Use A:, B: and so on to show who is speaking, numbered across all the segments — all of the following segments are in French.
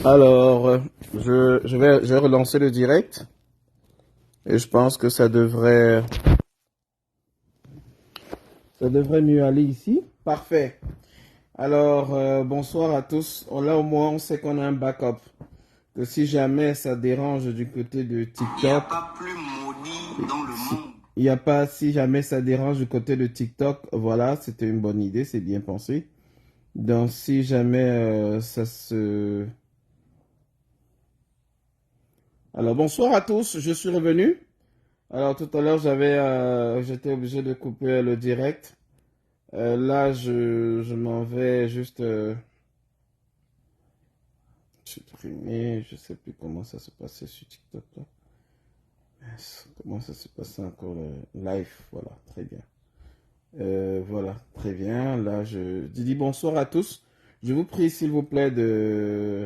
A: Alors, je vais relancer le direct et je pense que ça devrait mieux aller ici. Parfait. Alors, bonsoir à tous. Là, au moins, on sait qu'on a un backup. Que si jamais ça dérange du côté de
B: Il n'y a
A: TikTok,
B: pas plus maudit dans le monde.
A: il n'y a pas, si jamais ça dérange du côté de TikTok, voilà, c'était une bonne idée, c'est bien pensé. Donc, si jamais ça se... Alors, bonsoir à tous, je suis revenu. Alors, tout à l'heure, j'étais obligé de couper le direct. Là, je m'en vais juste supprimer. Je sais plus comment ça se passait sur TikTok là. Comment ça se passait encore le live. Voilà, très bien. Voilà, très bien. Là, je dis bonsoir à tous. Je vous prie, s'il vous plaît, de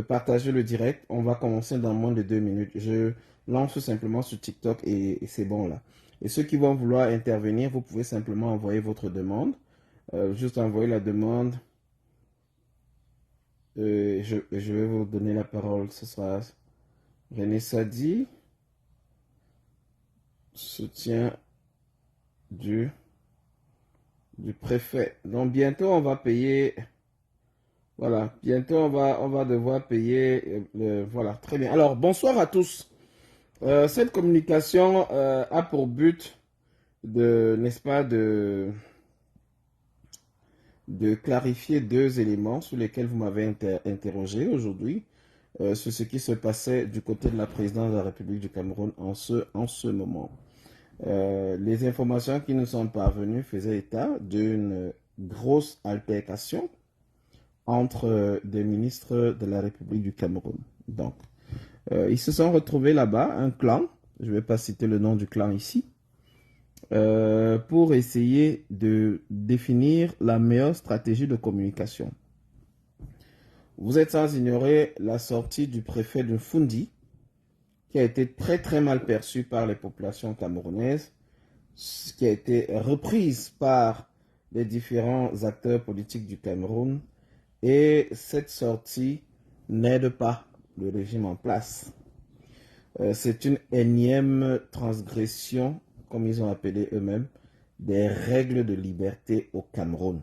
A: partager le direct. On va commencer dans moins de 2 minutes. Je lance simplement sur TikTok et c'est bon là. Et ceux qui vont vouloir intervenir, vous pouvez simplement envoyer votre demande. Juste envoyer la demande. Je vais vous donner la parole. Ce sera René Sadi, soutien du, du préfet. Donc bientôt on va payer. Voilà, bientôt on va devoir payer. Voilà, très bien. Alors bonsoir à tous. Cette communication a pour but n'est-ce pas, de clarifier deux éléments sur lesquels vous m'avez interrogé aujourd'hui. Sur ce qui se passait du côté de la présidence de la République du Cameroun en ce moment. Les informations qui nous sont parvenues faisaient état d'une grosse altercation entre des ministres de la République du Cameroun. Donc, ils se sont retrouvés là-bas, un clan, je ne vais pas citer le nom du clan ici, pour essayer de définir la meilleure stratégie de communication. Vous êtes sans ignorer la sortie du préfet de Fundi, qui a été très très mal perçue par les populations camerounaises, qui a été reprise par les différents acteurs politiques du Cameroun. Et cette sortie n'aide pas le régime en place. C'est une énième transgression, comme ils ont appelé eux-mêmes, des règles de liberté au Cameroun.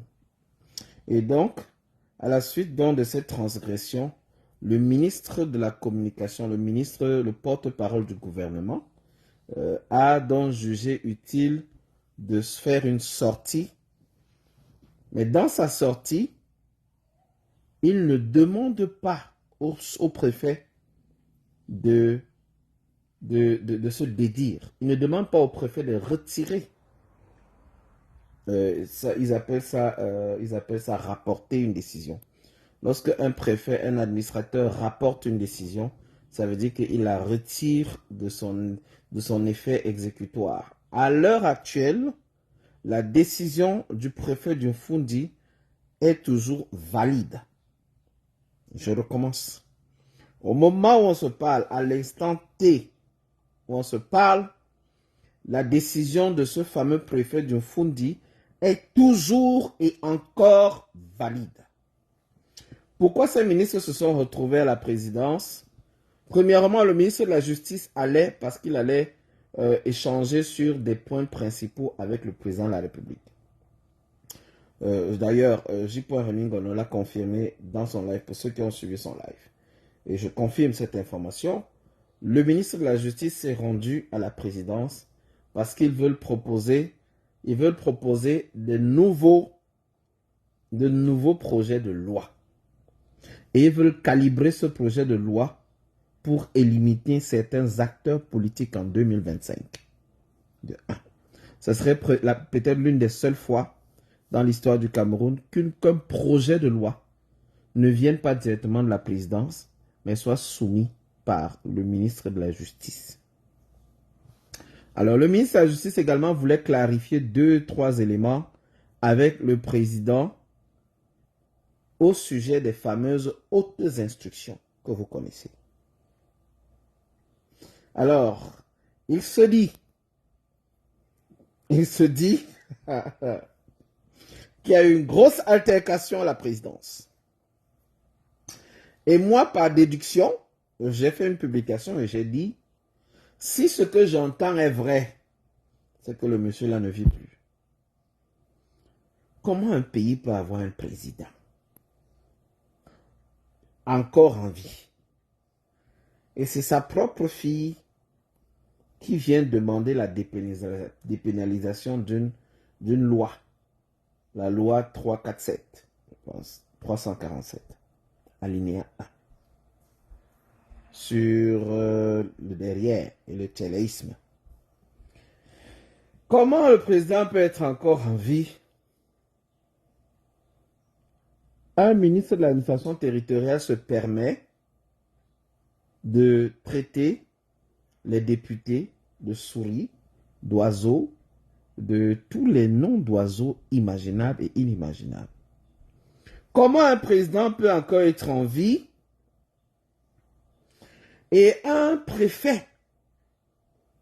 A: Et donc, à la suite donc de cette transgression, le ministre de la Communication, le porte-parole du gouvernement, a donc jugé utile de se faire une sortie. Mais dans sa sortie, il ne demande pas au préfet de se dédire. Il ne demande pas au préfet de retirer. Ils appellent ça rapporter une décision. Lorsque un préfet, un administrateur rapporte une décision, ça veut dire qu'il la retire de son effet exécutoire. À l'heure actuelle, la décision du préfet du Fundi est toujours valide. Je recommence. Au moment où on se parle, à l'instant T où on se parle, la décision de ce fameux préfet du Fundi est toujours et encore valide. Pourquoi ces ministres se sont retrouvés à la présidence? Premièrement, le ministre de la Justice allait, parce qu'il allait échanger sur des points principaux avec le président de la République. D'ailleurs, J. Remingono l'a confirmé dans son live, pour ceux qui ont suivi son live. Et je confirme cette information. Le ministre de la Justice s'est rendu à la présidence parce qu'ils veulent proposer de nouveaux projets de loi. Et ils veulent calibrer ce projet de loi pour éliminer certains acteurs politiques en 2025. Ce serait peut-être l'une des seules fois dans l'histoire du Cameroun qu'un projet de loi ne vienne pas directement de la présidence, mais soit soumis par le ministre de la Justice. Alors, le ministre de la Justice également voulait clarifier 2-3 éléments avec le président au sujet des fameuses hautes instructions que vous connaissez. Alors, il se dit qu'il y a eu une grosse altercation à la présidence. Et moi, par déduction, j'ai fait une publication et j'ai dit, si ce que j'entends est vrai, c'est que le monsieur là ne vit plus. Comment un pays peut avoir un président encore en vie? Et c'est sa propre fille qui vient demander la dépénalisation d'une loi. La loi 347, je pense, 347, alinéa 1. Sur le derrière et le téléisme. Comment le président peut être encore en vie? Un ministre de l'administration territoriale se permet de traiter les députés de souris, d'oiseaux, de tous les noms d'oiseaux imaginables et inimaginables. Comment un président peut encore être en vie et un préfet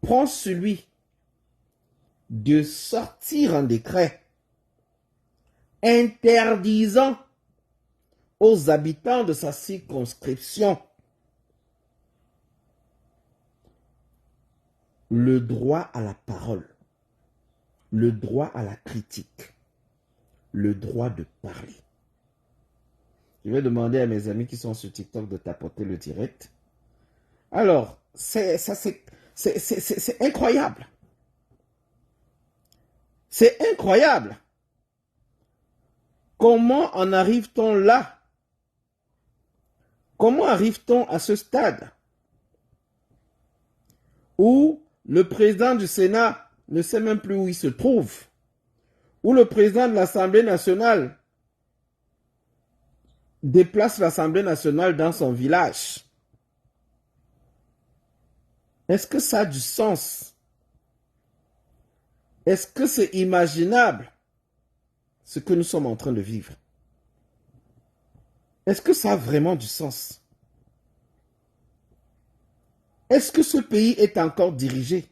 A: prend celui de sortir un décret interdisant aux habitants de sa circonscription le droit à la parole, le droit à la critique, le droit de parler. Je vais demander à mes amis qui sont sur TikTok de tapoter le direct. Alors, c'est incroyable. C'est incroyable. Comment en arrive-t-on là? Comment arrive-t-on à ce stade où le président du Sénat ne sait même plus où il se trouve, où le président de l'Assemblée nationale déplace l'Assemblée nationale dans son village? Est-ce que ça a du sens? Est-ce que c'est imaginable ce que nous sommes en train de vivre? Est-ce que ça a vraiment du sens? Est-ce que ce pays est encore dirigé?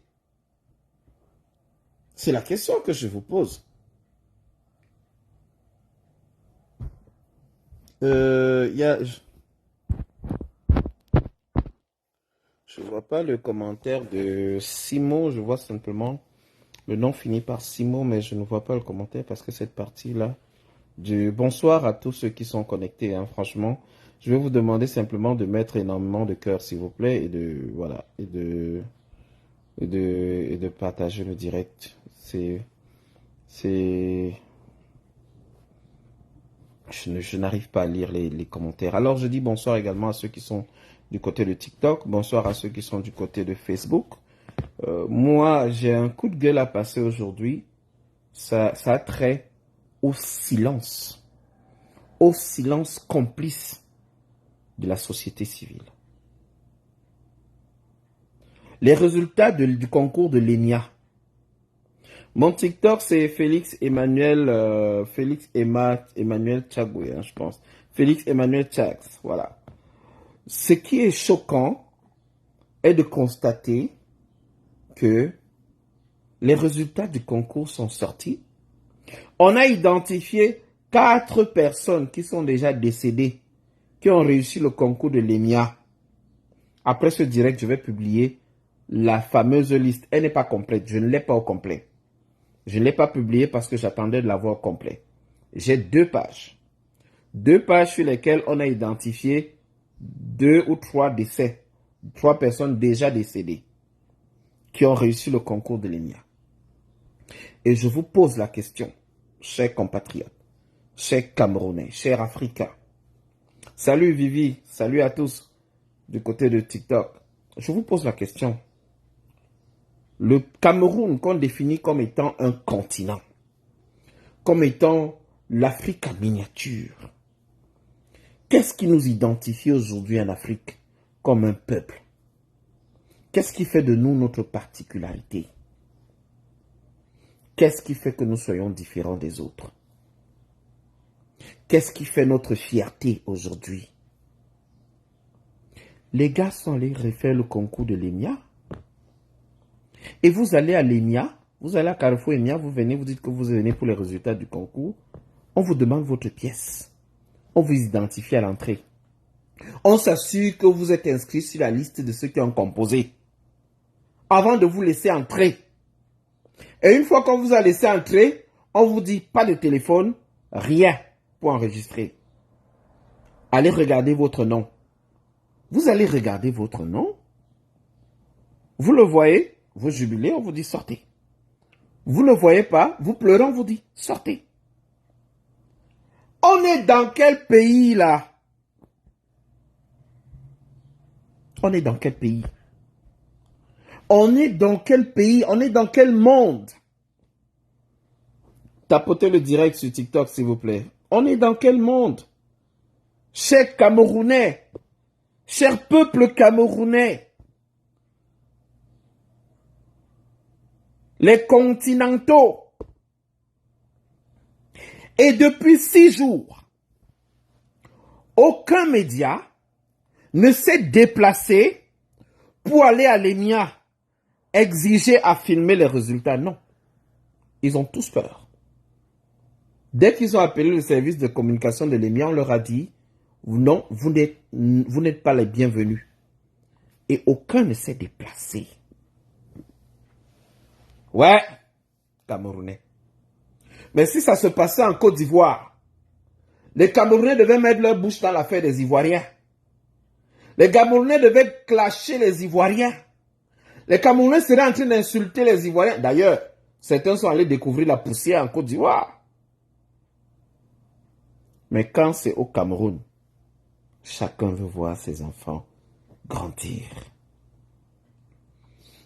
A: C'est la question que je vous pose. Je vois pas le commentaire de Simo, je vois simplement le nom finit par Simo, mais je ne vois pas le commentaire parce que cette partie-là du bonsoir à tous ceux qui sont connectés, hein, franchement, je vais vous demander simplement de mettre énormément de cœur, s'il vous plaît, et de voilà, et de partager le direct. Je n'arrive pas à lire les commentaires. Alors, je dis bonsoir également à ceux qui sont du côté de TikTok. Bonsoir à ceux qui sont du côté de Facebook. Moi, j'ai un coup de gueule à passer aujourd'hui. Ça a trait au silence complice de la société civile. Les résultats du concours de l'ENIA. Mon TikTok, c'est Félix Emmanuel Chagoué, hein, je pense. Félix Emmanuel Chags, voilà. Ce qui est choquant est de constater que les résultats du concours sont sortis. On a identifié 4 personnes qui sont déjà décédées, qui ont réussi le concours de l'ENIA. Après ce direct, je vais publier la fameuse liste. Elle n'est pas complète, je ne l'ai pas au complet. Je ne l'ai pas publié parce que j'attendais de l'avoir au complet. J'ai 2 pages. 2 pages sur lesquelles on a identifié 2 ou 3 décès. 3 personnes déjà décédées qui ont réussi le concours de l'ENIA. Et je vous pose la question, chers compatriotes, chers Camerounais, chers Africains. Salut Vivi, salut à tous du côté de TikTok. Je vous pose la question. Le Cameroun qu'on définit comme étant un continent, comme étant l'Afrique en miniature, qu'est-ce qui nous identifie aujourd'hui en Afrique comme un peuple? Qu'est-ce qui fait de nous notre particularité? Qu'est-ce qui fait que nous soyons différents des autres? Qu'est-ce qui fait notre fierté aujourd'hui? Les gars sont allés refaire le concours de l'ENIA. Et vous allez à l'ENIA, vous allez à Carrefour ENIA, vous venez, vous dites que vous venez pour les résultats du concours. On vous demande votre pièce. On vous identifie à l'entrée. On s'assure que vous êtes inscrit sur la liste de ceux qui ont composé avant de vous laisser entrer. Et une fois qu'on vous a laissé entrer, on vous dit pas de téléphone, rien pour enregistrer. Allez regarder votre nom. Vous allez regarder votre nom. Vous le voyez, vous jubilez, on vous dit sortez. Vous ne le voyez pas, vous pleurez, on vous dit sortez. On est dans quel pays là? On est dans quel pays? On est dans quel pays? On est dans quel monde? Tapotez le direct sur TikTok, s'il vous plaît. On est dans quel monde? Chers Camerounais, cher peuple camerounais, les continentaux, et depuis 6 jours, aucun média ne s'est déplacé pour aller à l'EMIA exiger à filmer les résultats. Non. Ils ont tous peur. Dès qu'ils ont appelé le service de communication de l'EMIA, on leur a dit non, vous n'êtes pas les bienvenus. Et aucun ne s'est déplacé. Ouais, Camerounais. Mais si ça se passait en Côte d'Ivoire, les Camerounais devaient mettre leur bouche dans l'affaire des Ivoiriens. Les Camerounais devaient clasher les Ivoiriens. Les Camerounais seraient en train d'insulter les Ivoiriens. D'ailleurs, certains sont allés découvrir la poussière en Côte d'Ivoire. Mais quand c'est au Cameroun, chacun veut voir ses enfants grandir.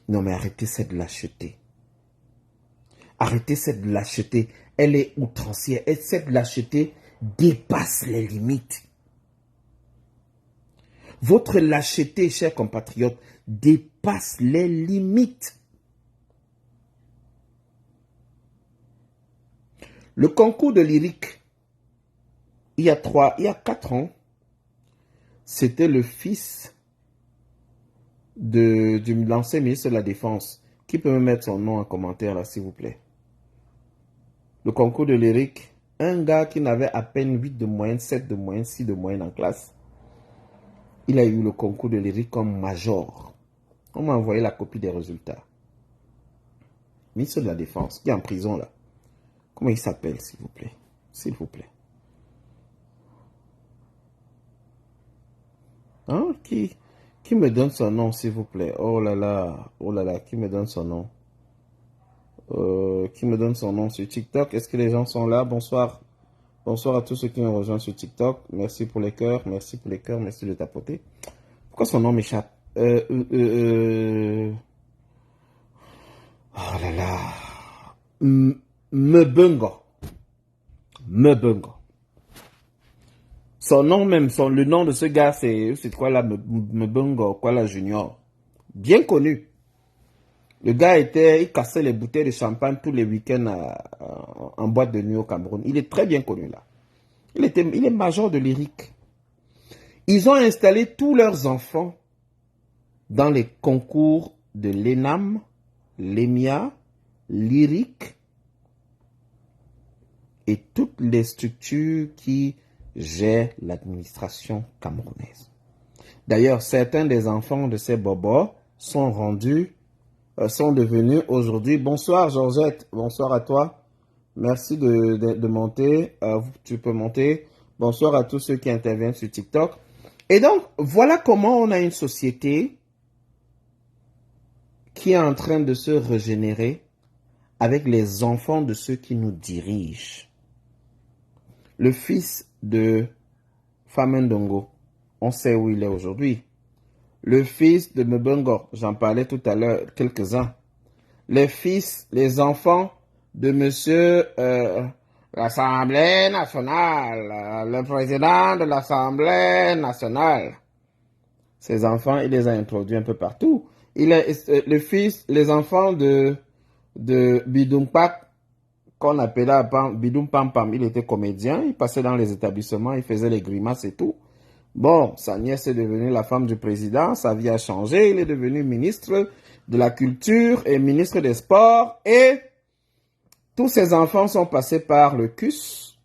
A: Non mais arrêtez cette lâcheté. Arrêtez cette lâcheté. Elle est outrancière. Et cette lâcheté dépasse les limites. Votre lâcheté, chers compatriotes, dépasse les limites. Le concours de lyrique, il y a 4 ans, c'était le fils du l'ancien ministre de la Défense. Qui peut me mettre son nom en commentaire là, s'il vous plaît? Le concours de lyrique, un gars qui n'avait à peine 8 de moyenne, 7 de moyenne, 6 de moyenne en classe, il a eu le concours de lyrique comme major. On m'a envoyé la copie des résultats. Ministre de la Défense, qui est en prison là. Comment il s'appelle, s'il vous plaît? S'il vous plaît. Hein? Qui me donne son nom, s'il vous plaît? Oh là là, qui me donne son nom? Qui me donne son nom sur TikTok? Est-ce que les gens sont là? Bonsoir. Bonsoir à tous ceux qui nous rejoignent sur TikTok. Merci pour les cœurs, merci pour les cœurs, merci de tapoter. Pourquoi son nom m'échappe? Oh là là. Mbungo. Son nom même, le nom de ce gars, c'est quoi là? Mbungo, quoi là, Junior. Bien connu. Le gars il cassait les bouteilles de champagne tous les week-ends en boîte de nuit au Cameroun. Il est très bien connu là. Il est major de lyrique. Ils ont installé tous leurs enfants dans les concours de l'ENAM, l'EMIA, lyrique et toutes les structures qui gèrent l'administration camerounaise. D'ailleurs, certains des enfants de ces bobos sont devenus aujourd'hui. Bonsoir Georgette, bonsoir à toi. Merci de monter. Tu peux monter. Bonsoir à tous ceux qui interviennent sur TikTok. Et donc, voilà comment on a une société qui est en train de se régénérer avec les enfants de ceux qui nous dirigent. Le fils de Famendongo, on sait où il est aujourd'hui. Le fils de Mbungo, j'en parlais tout à l'heure, quelques-uns. Les enfants de monsieur l'Assemblée nationale, le président de l'Assemblée nationale. Ces enfants, il les a introduits un peu partout. Les enfants de Bidumpak, qu'on appelait Bidum Pam Pam, il était comédien, il passait dans les établissements, il faisait les grimaces et tout. Bon, sa nièce est devenue la femme du président, sa vie a changé, il est devenu ministre de la Culture et ministre des Sports, et tous ses enfants sont passés par le CUS,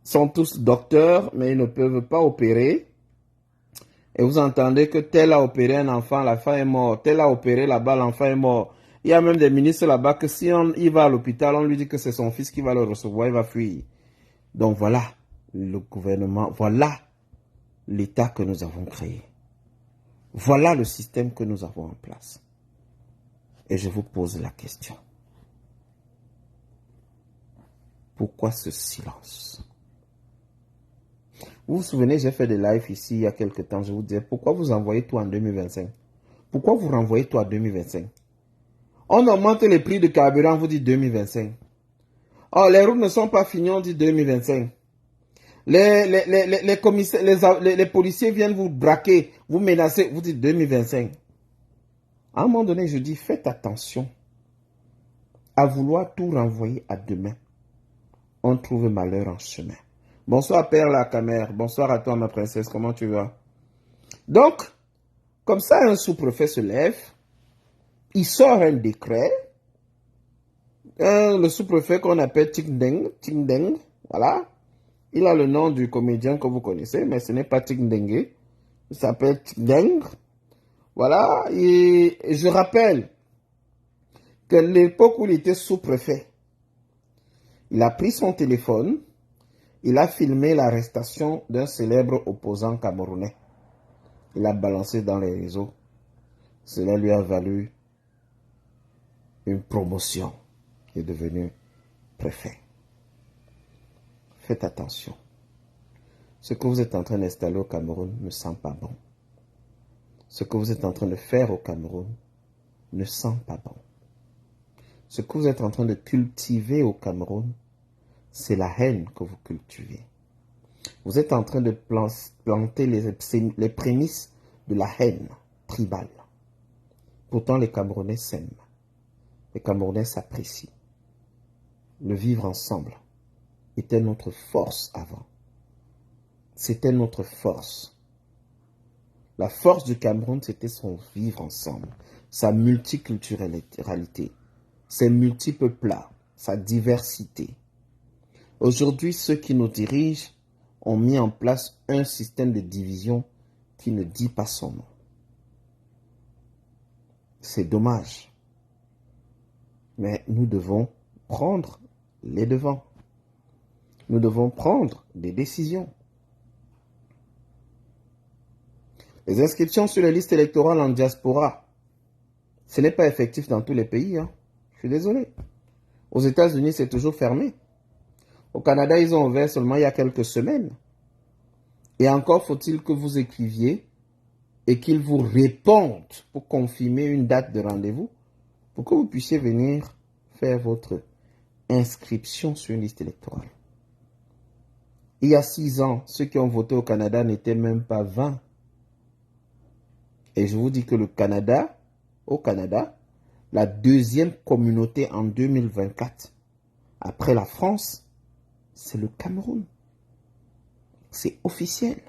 A: sont tous docteurs, mais ils ne peuvent pas opérer. Et vous entendez que tel a opéré un enfant, l'enfant est mort. Tel a opéré là-bas, l'enfant est mort. Il y a même des ministres là-bas que si il va à l'hôpital, on lui dit que c'est son fils qui va le recevoir, il va fuir. Donc voilà le gouvernement, voilà l'État que nous avons créé. Voilà le système que nous avons en place. Et je vous pose la question. Pourquoi ce silence? Vous vous souvenez, j'ai fait des lives ici il y a quelques temps, je vous disais, pourquoi vous envoyez tout en 2025? Pourquoi vous renvoyez tout en 2025? On augmente les prix de carburant, on vous dit 2025. Oh, les routes ne sont pas finies, on dit 2025. Les commissaires, les policiers viennent vous braquer, vous menacer, vous dites 2025. À un moment donné, je dis, faites attention à vouloir tout renvoyer à demain. On trouve malheur en chemin. Bonsoir Père la Camère, bonsoir à toi ma princesse, comment tu vas? Donc, comme ça un sous-préfet se lève, il sort un décret, le sous-préfet qu'on appelle Tingdeng, voilà. Il a le nom du comédien que vous connaissez, mais ce n'est pas Tingdeng, il s'appelle Tingdeng. Voilà, et je rappelle que l'époque où il était sous-préfet, il a pris son téléphone, il a filmé l'arrestation d'un célèbre opposant camerounais. Il a balancé dans les réseaux. Cela lui a valu une promotion. Il est devenu préfet. Faites attention. Ce que vous êtes en train d'installer au Cameroun ne sent pas bon. Ce que vous êtes en train de faire au Cameroun ne sent pas bon. Ce que vous êtes en train de cultiver au Cameroun, c'est la haine que vous cultivez. Vous êtes en train de planter les prémices de la haine tribale. Pourtant, les Camerounais s'aiment. Les Camerounais s'apprécient. Le vivre ensemble était notre force avant. C'était notre force. La force du Cameroun, c'était son vivre ensemble, sa multiculturalité, ses multiples plats, sa diversité. Aujourd'hui, ceux qui nous dirigent ont mis en place un système de division qui ne dit pas son nom. C'est dommage. Mais nous devons prendre les devants. Nous devons prendre des décisions. Les inscriptions sur les listes électorales en diaspora, ce n'est pas effectif dans tous les pays. Je suis désolé. Aux États-Unis, c'est toujours fermé. Au Canada, ils ont ouvert seulement il y a quelques semaines. Et encore faut-il que vous écriviez et qu'ils vous répondent pour confirmer une date de rendez-vous pour que vous puissiez venir faire votre inscription sur une liste électorale. Il y a 6 ans, ceux qui ont voté au Canada n'étaient même pas 20. Et je vous dis que le Canada, au Canada, la deuxième communauté en 2024, après la France, c'est le Cameroun. C'est officiel.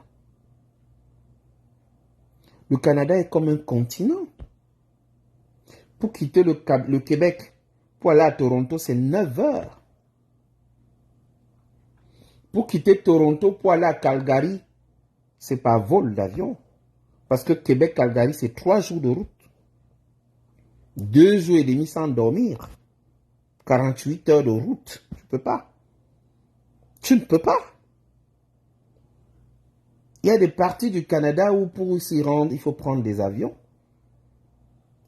A: Le Canada est comme un continent. Pour quitter le Québec, pour aller à Toronto, c'est 9 heures. Pour quitter Toronto, pour aller à Calgary, c'est pas vol d'avion. Parce que Québec-Calgary, c'est 3 jours de route. 2 jours et demi sans dormir. 48 heures de route. Tu ne peux pas. Tu ne peux pas. Il y a des parties du Canada où pour s'y rendre, il faut prendre des avions.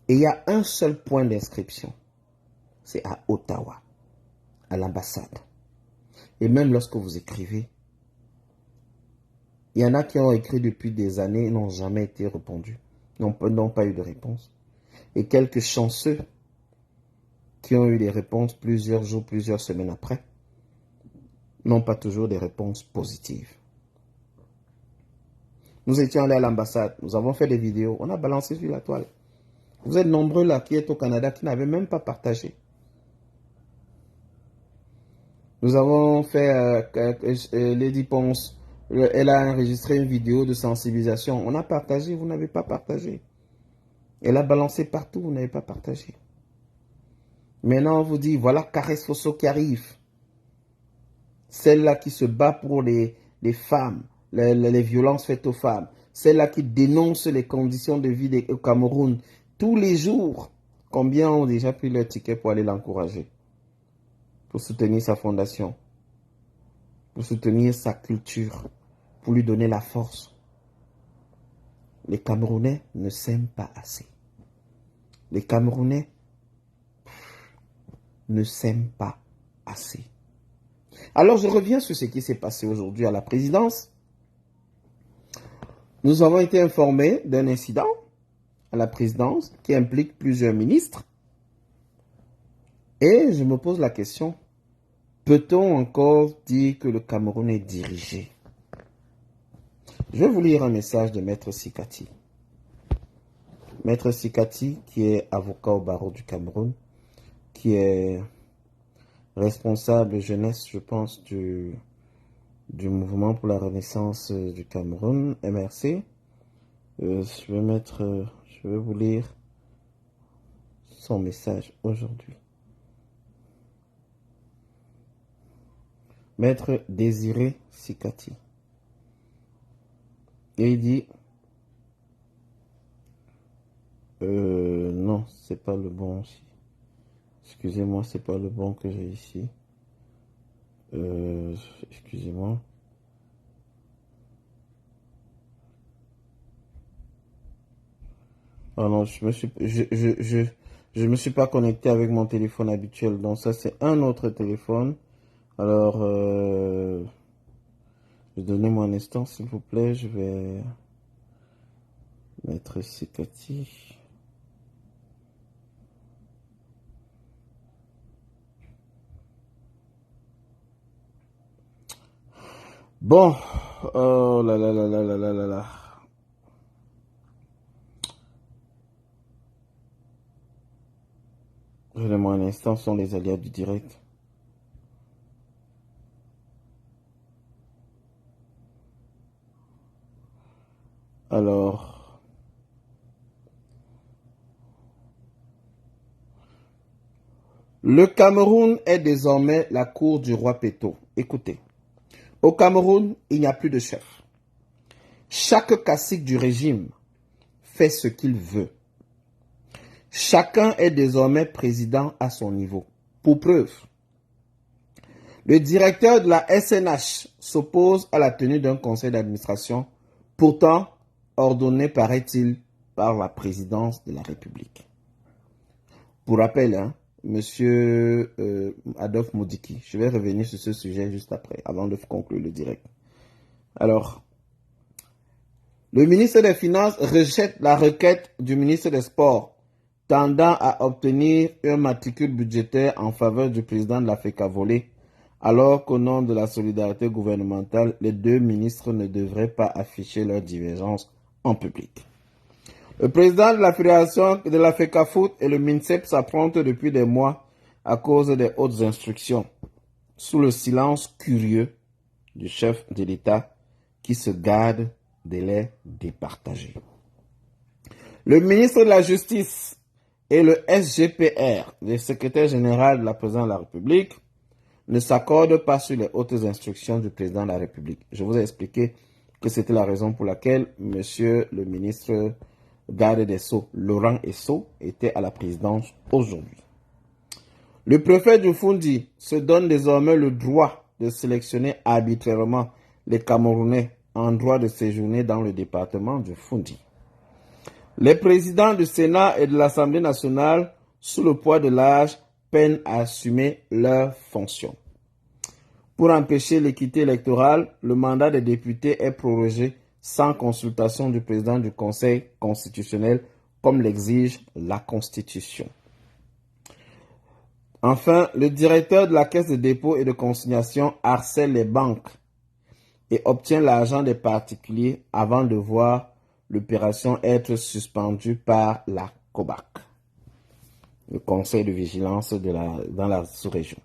A: Et il y a un seul point d'inscription. C'est à Ottawa, à l'ambassade. Et même lorsque vous écrivez, il y en a qui ont écrit depuis des années et n'ont jamais été répondus, n'ont pas eu de réponse. Et quelques chanceux qui ont eu des réponses plusieurs jours, plusieurs semaines après, n'ont pas toujours des réponses positives. Nous étions allés à l'ambassade, nous avons fait des vidéos, on a balancé sur la toile. Vous êtes nombreux là qui êtes au Canada qui n'avaient même pas partagé. Nous avons fait Lady Ponce, elle a enregistré une vidéo de sensibilisation. On a partagé, vous n'avez pas partagé. Elle a balancé partout, vous n'avez pas partagé. Maintenant, on vous dit, voilà Caresse Fosso qui arrive. Celle-là qui se bat pour les femmes, les violences faites aux femmes. celle-là qui dénonce les conditions de vie au Cameroun tous les jours. Combien ont déjà pris leur ticket pour aller l'encourager, pour soutenir sa fondation, pour soutenir sa culture, pour lui donner la force. Les Camerounais ne s'aiment pas assez. Les Camerounais ne s'aiment pas assez. Alors je reviens sur ce qui s'est passé aujourd'hui à la présidence. Nous avons été informés d'un incident à la présidence qui implique plusieurs ministres. Et je me pose la question, peut-on encore dire que le Cameroun est dirigé? Je vais vous lire un message de Maître Sikati. Maître Sikati, qui est avocat au barreau du Cameroun, qui est responsable jeunesse, je pense, du mouvement pour la renaissance du Cameroun, MRC. Je vais vous lire son message aujourd'hui. Maître Désiré Sikati. Et il dit, non, c'est pas le bon aussi. Excusez-moi, c'est pas le bon que j'ai ici. Excusez-moi. Ah non, je me suis pas connecté avec mon téléphone habituel. Donc ça, c'est un autre téléphone. Alors, donnez-moi un instant, s'il vous plaît. Je vais mettre Sikati. Bon, oh là là là là là là là là. Donnez-moi un instant, ce sont les aléas du direct. Alors, le Cameroun est désormais la cour du roi Péto. Écoutez, au Cameroun, il n'y a plus de chef. Chaque cacique du régime fait ce qu'il veut. Chacun est désormais président à son niveau. Pour preuve, le directeur de la SNH s'oppose à la tenue d'un conseil d'administration, pourtant ordonné, paraît-il, par la présidence de la République. Pour rappel, Monsieur Adolphe Modiki, je vais revenir sur ce sujet juste après, avant de conclure le direct. Alors, le ministre des Finances rejette la requête du ministre des Sports tendant à obtenir un matricule budgétaire en faveur du président de la FECAVOLE, alors qu'au nom de la solidarité gouvernementale, les deux ministres ne devraient pas afficher leurs divergences en public. Le président de la fédération de la FECAFOOT et le MINSEP s'affrontent depuis des mois à cause des hautes instructions, sous le silence curieux du chef de l'État qui se garde de les départager. Le ministre de la Justice et le SGPR, le secrétaire général de la présidence de la République, ne s'accordent pas sur les hautes instructions du président de la République. Je vous ai expliqué que c'était la raison pour laquelle monsieur le ministre garde des Sceaux, Laurent Esso, était à la présidence aujourd'hui. Le préfet du Fundi se donne désormais le droit de sélectionner arbitrairement les Camerounais en droit de séjourner dans le département du Fundi. Les présidents du Sénat et de l'Assemblée nationale, sous le poids de l'âge, peinent à assumer leurs fonctions. Pour empêcher l'équité électorale, le mandat des députés est prorogé sans consultation du président du Conseil constitutionnel, comme l'exige la Constitution. Enfin, le directeur de la Caisse de dépôt et de consignation harcèle les banques et obtient l'argent des particuliers avant de voir l'opération être suspendue par la COBAC, le Conseil de vigilance dans la sous-région.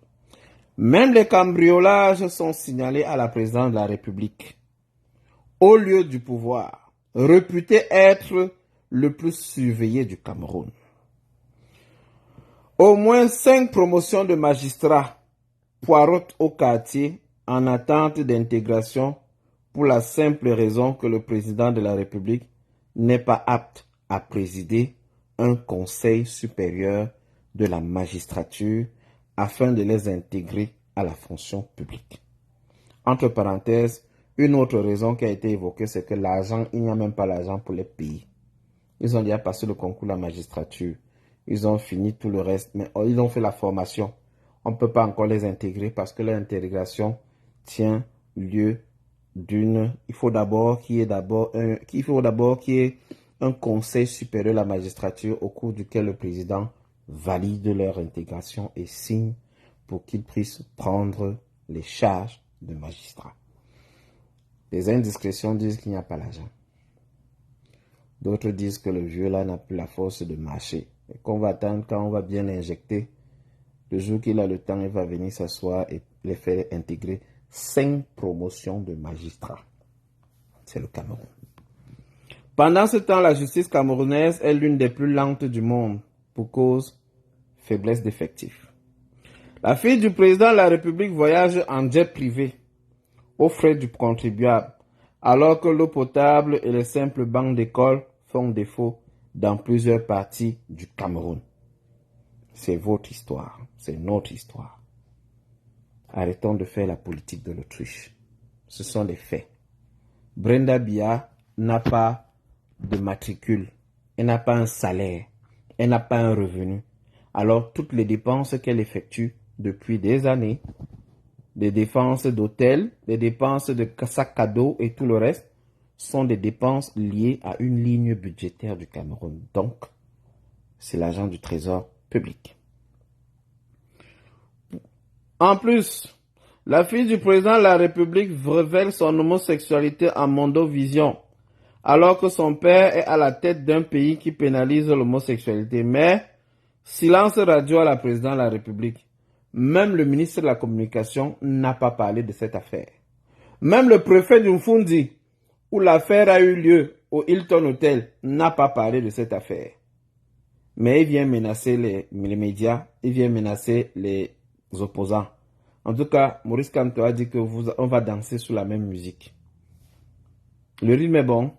A: Même les cambriolages sont signalés à la présidence de la République, au lieu du pouvoir, réputé être le plus surveillé du Cameroun. Au moins 5 promotions de magistrats poireautent au quartier en attente d'intégration pour la simple raison que le président de la République n'est pas apte à présider un conseil supérieur de la magistrature afin de les intégrer à la fonction publique. Entre parenthèses, une autre raison qui a été évoquée, c'est que l'argent, il n'y a même pas l'argent pour les pays. Ils ont déjà passé le concours de la magistrature. Ils ont fini tout le reste, mais ils ont fait la formation. On ne peut pas encore les intégrer parce que l'intégration tient lieu d'une... Il faut d'abord qu'il y ait un conseil supérieur de la magistrature au cours duquel le président valide leur intégration et signe pour qu'ils puissent prendre les charges de magistrat. Les indiscrétions disent qu'il n'y a pas l'argent. D'autres disent que le vieux là n'a plus la force de marcher et qu'on va attendre quand on va bien l'injecter. Le jour qu'il a le temps, il va venir s'asseoir et les faire intégrer 5 promotions de magistrats. C'est le Cameroun. Pendant ce temps, la justice camerounaise est l'une des plus lentes du monde pour cause faiblesse d'effectifs. La fille du président de la République voyage en jet privé aux frais du contribuable, alors que l'eau potable et les simples bancs d'école font défaut dans plusieurs parties du Cameroun. C'est votre histoire, c'est notre histoire. Arrêtons de faire la politique de l'autruche. Ce sont les faits. Brenda Biya n'a pas de matricule, elle n'a pas un salaire, elle n'a pas un revenu. Alors toutes les dépenses qu'elle effectue depuis des années, des dépenses d'hôtel, des dépenses de sac à dos et tout le reste, sont des dépenses liées à une ligne budgétaire du Cameroun. Donc, c'est l'argent du trésor public. En plus, la fille du président de la République révèle son homosexualité en Mondovision, alors que son père est à la tête d'un pays qui pénalise l'homosexualité. Mais, silence radio à la présidente de la République. Même le ministre de la Communication n'a pas parlé de cette affaire. Même le préfet du Mfundi, où l'affaire a eu lieu au Hilton Hotel, n'a pas parlé de cette affaire. Mais il vient menacer les médias, il vient menacer les opposants. En tout cas, Maurice Kamto a dit qu'on va danser sous la même musique. Le rythme est bon.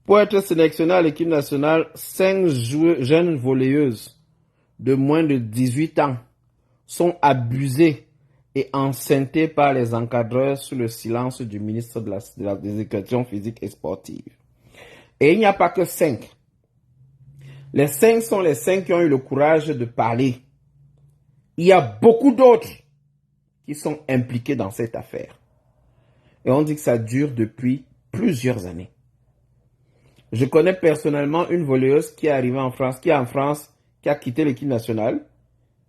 A: Pour être sélectionné à l'équipe nationale, 5 jeunes volleyeuses de moins de 18 ans sont abusées et enceintés par les encadreurs sous le silence du ministre de l'Éducation physique et sportive. Et il n'y a pas que 5. Les 5 sont les 5 qui ont eu le courage de parler. Il y a beaucoup d'autres qui sont impliqués dans cette affaire. Et on dit que ça dure depuis plusieurs années. Je connais personnellement une volleyeuse qui est arrivée en France, qui a quitté l'équipe nationale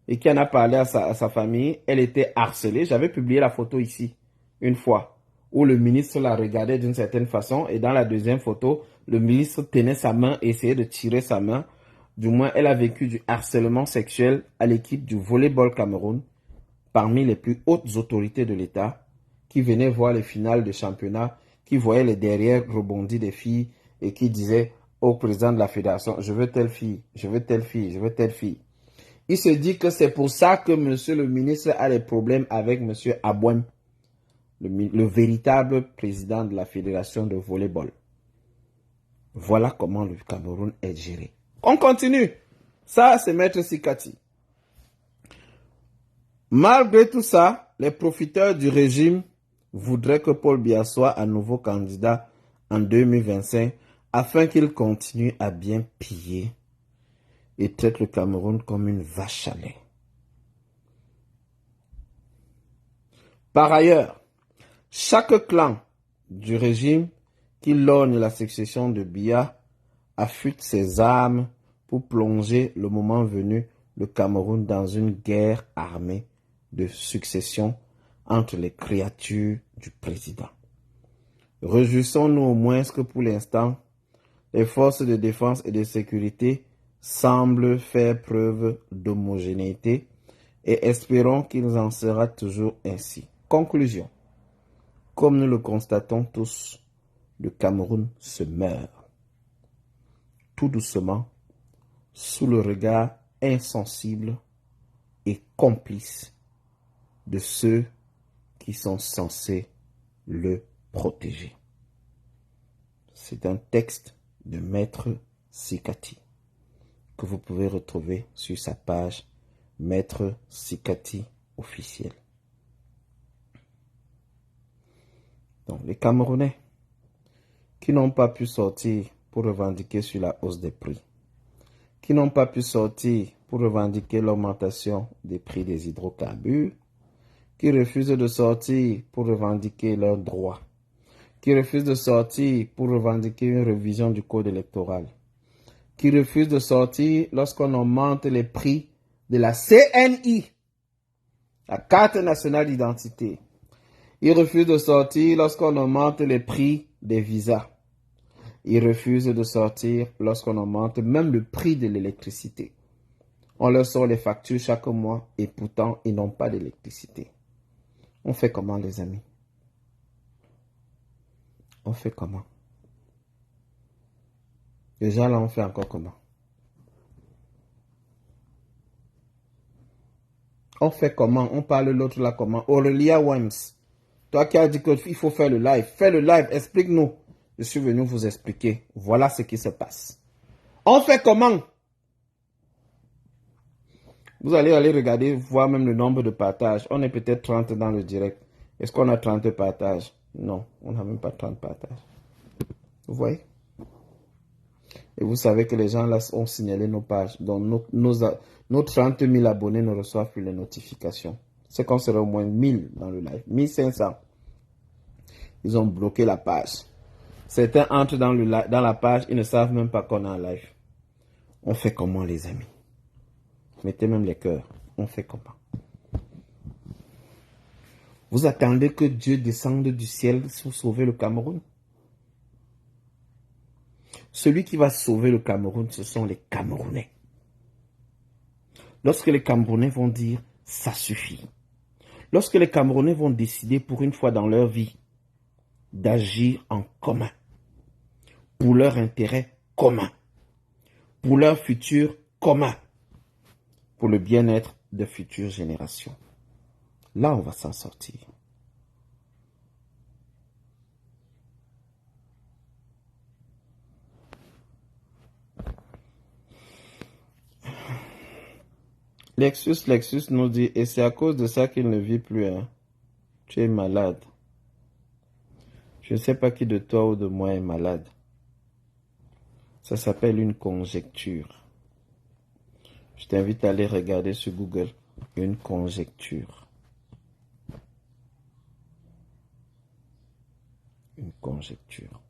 A: et qui en a parlé à sa famille. Elle était harcelée. J'avais publié la photo ici, une fois, où le ministre la regardait d'une certaine façon. Et dans la deuxième photo, le ministre tenait sa main et essayait de tirer sa main. Du moins, elle a vécu du harcèlement sexuel à l'équipe du volleyball Cameroun, parmi les plus hautes autorités de l'État, qui venaient voir les finales de championnat, qui voyaient les derrière rebondis des filles et qui disaient au président de la fédération, je veux telle fille, je veux telle fille, je veux telle fille. Il se dit que c'est pour ça que monsieur le ministre a des problèmes avec monsieur Abouem, le véritable président de la fédération de volleyball. Voilà comment le Cameroun est géré. On continue. Ça, c'est Maître Sikati. Malgré tout ça, les profiteurs du régime voudraient que Paul Biya soit à nouveau candidat en 2025 afin qu'il continue à bien piller et traite le Cameroun comme une vache à lait. Par ailleurs, chaque clan du régime qui lorgne la succession de Biya affûte ses armes pour plonger le moment venu le Cameroun dans une guerre armée de succession entre les créatures du président. Réjouissons-nous au moins que pour l'instant, les forces de défense et de sécurité semblent faire preuve d'homogénéité et espérons qu'il en sera toujours ainsi. Conclusion. Comme nous le constatons tous, le Cameroun se meurt. Tout doucement, sous le regard insensible et complice de ceux qui sont censés le protéger. C'est un texte de Maître Sikati que vous pouvez retrouver sur sa page Maître Sikati officiel. Donc, les Camerounais qui n'ont pas pu sortir pour revendiquer sur la hausse des prix, qui n'ont pas pu sortir pour revendiquer l'augmentation des prix des hydrocarbures, qui refusent de sortir pour revendiquer leurs droits, qui refusent de sortir pour revendiquer une révision du code électoral, qui refusent de sortir lorsqu'on augmente les prix de la CNI, la carte nationale d'identité. Ils refusent de sortir lorsqu'on augmente les prix des visas. Ils refusent de sortir lorsqu'on augmente même le prix de l'électricité. On leur sort les factures chaque mois et pourtant ils n'ont pas d'électricité. On fait comment, les amis? On fait comment? Déjà là, on fait encore comment? On fait comment? On parle l'autre là comment? Aurélia Wems, toi qui as dit qu'il faut faire le live, fais le live, explique-nous. Je suis venu vous expliquer. Voilà ce qui se passe. On fait comment? Vous allez aller regarder, voir même le nombre de partages. On est peut-être 30 dans le direct. Est-ce qu'on a 30 partages? Non, on n'a même pas 30 partages. Vous voyez? Et vous savez que les gens là ont signalé nos pages. Donc nos 30 000 abonnés ne reçoivent plus les notifications. C'est qu'on serait au moins 1000 dans le live. 1500. Ils ont bloqué la page. Certains entrent dans la page, ils ne savent même pas qu'on est en live. On fait comment, les amis? Mettez même les cœurs. On fait comment? Vous attendez que Dieu descende du ciel pour sauver le Cameroun? Celui qui va sauver le Cameroun, ce sont les Camerounais. Lorsque les Camerounais vont dire « ça suffit », lorsque les Camerounais vont décider pour une fois dans leur vie d'agir en commun, pour leur intérêt commun, pour leur futur commun, pour le bien-être de futures générations. Là, on va s'en sortir. Lexus nous dit, et c'est à cause de ça qu'il ne vit plus. Hein. Tu es malade. Je ne sais pas qui de toi ou de moi est malade. Ça s'appelle une conjecture. Je t'invite à aller regarder sur Google. Une conjecture. Une conjecture.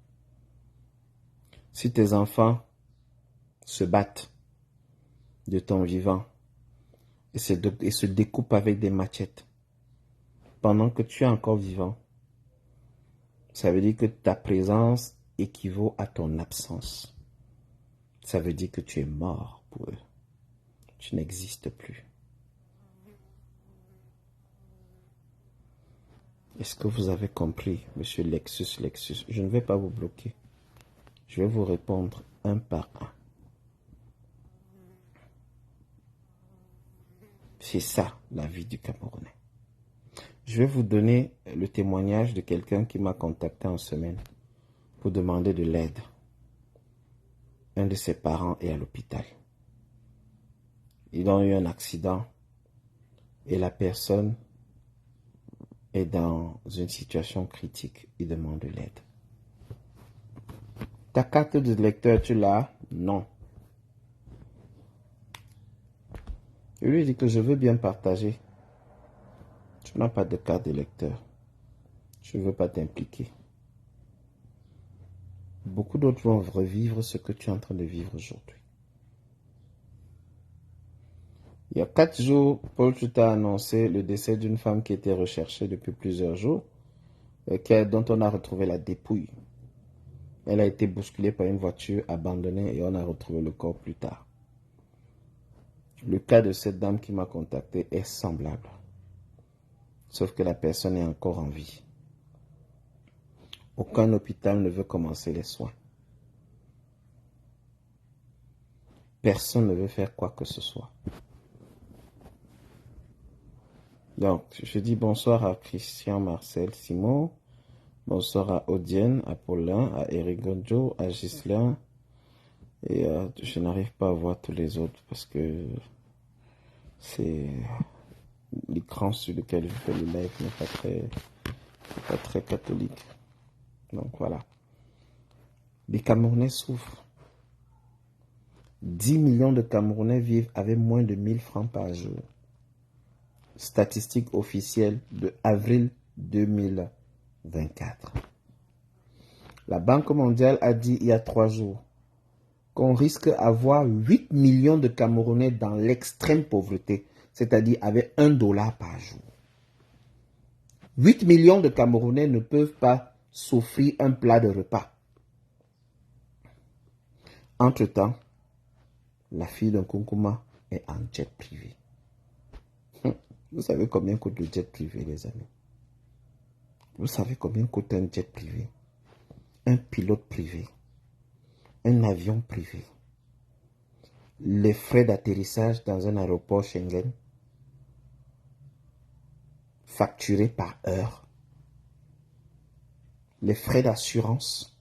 A: Si tes enfants se battent de ton vivant et se découpent avec des machettes pendant que tu es encore vivant, ça veut dire que ta présence équivaut à ton absence. Ça veut dire que tu es mort pour eux. Tu n'existes plus. Est-ce que vous avez compris, monsieur Lexus? Je ne vais pas vous bloquer. Je vais vous répondre un par un. C'est ça, la vie du Camerounais. Je vais vous donner le témoignage de quelqu'un qui m'a contacté en semaine pour demander de l'aide. Un de ses parents est à l'hôpital. Ils ont eu un accident et la personne est dans une situation critique. Il demande de l'aide. Ta carte de lecteur, tu l'as? Non. Je lui ai dit que je veux bien partager. Tu n'as pas de carte de lecteur. Je ne veux pas t'impliquer. Beaucoup d'autres vont revivre ce que tu es en train de vivre aujourd'hui. Il y a 4 jours, Paul Tuta a annoncé le décès d'une femme qui était recherchée depuis plusieurs jours, dont on a retrouvé la dépouille. Elle a été bousculée par une voiture abandonnée et on a retrouvé le corps plus tard. Le cas de cette dame qui m'a contacté est semblable. Sauf que la personne est encore en vie. Aucun hôpital ne veut commencer les soins. Personne ne veut faire quoi que ce soit. Donc, je dis bonsoir à Christian Marcel Simon. Bonsoir à Odienne, à Paulin, à Eric Gonjo, à Ghislain. Et je n'arrive pas à voir tous les autres parce que c'est l'écran sur lequel je fais le live n'est pas très catholique. Donc voilà. Les Camerounais souffrent. 10 millions de Camerounais vivent avec moins de 1000 francs par jour. Statistique officielle de avril 2024. La Banque mondiale a dit il y a 3 jours qu'on risque d'avoir 8 millions de Camerounais dans l'extrême pauvreté, c'est-à-dire avec $1 par jour. 8 millions de Camerounais ne peuvent pas s'offrir un plat de repas. Entre-temps, la fille d'un Kunkuma est en jet privé. Vous savez combien coûte le jet privé, les amis? Vous savez combien coûte un jet privé? Un pilote privé, un avion privé, les frais d'atterrissage dans un aéroport Schengen, facturés par heure, les frais d'assurance,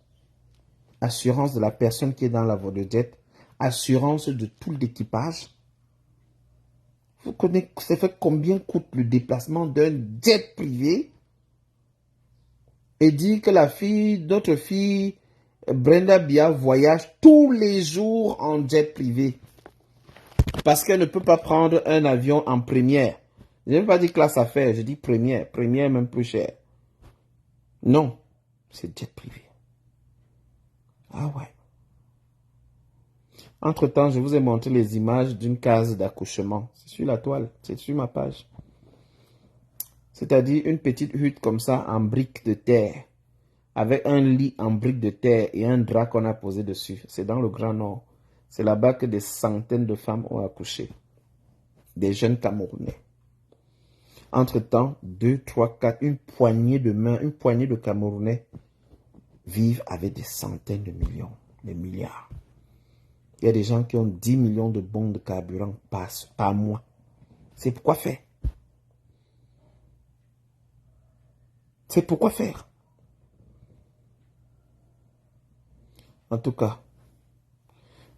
A: assurance de la personne qui est dans la voie de jet, assurance de tout l'équipage. Vous connaissez combien coûte le déplacement d'un jet privé? Et dit que notre fille, Brenda Bia, voyage tous les jours en jet privé. Parce qu'elle ne peut pas prendre un avion en première. Je n'ai pas dit classe affaires, je dis première. Première même plus cher. Non, c'est jet privé. Ah ouais. Entre-temps, je vous ai montré les images d'une case d'accouchement. C'est sur la toile, c'est sur ma page. C'est-à-dire une petite hutte comme ça en briques de terre, avec un lit en briques de terre et un drap qu'on a posé dessus. C'est dans le Grand Nord. C'est là-bas que des centaines de femmes ont accouché. Des jeunes Camerounais. Entre-temps, 2, 3, 4, une poignée de mains, une poignée de Camerounais vivent avec des centaines de millions, des milliards. Il y a des gens qui ont 10 millions de bons de carburant par mois. C'est pourquoi faire. C'est pourquoi faire. En tout cas,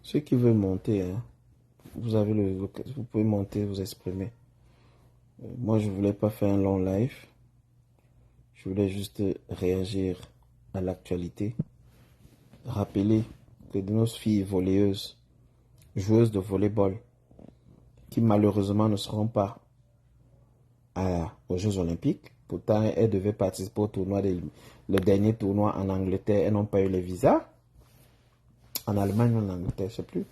A: ceux qui veulent monter, hein, vous pouvez monter, vous exprimer. Moi, je ne voulais pas faire un long live. Je voulais juste réagir à l'actualité. Rappeler que de nos filles volleyeuses, joueuses de volleyball, qui malheureusement ne seront pas aux Jeux Olympiques. Pourtant, elles devaient participer au tournoi, le dernier tournoi en Angleterre. Elles n'ont pas eu les visas. En Allemagne ou en Angleterre, je ne sais plus.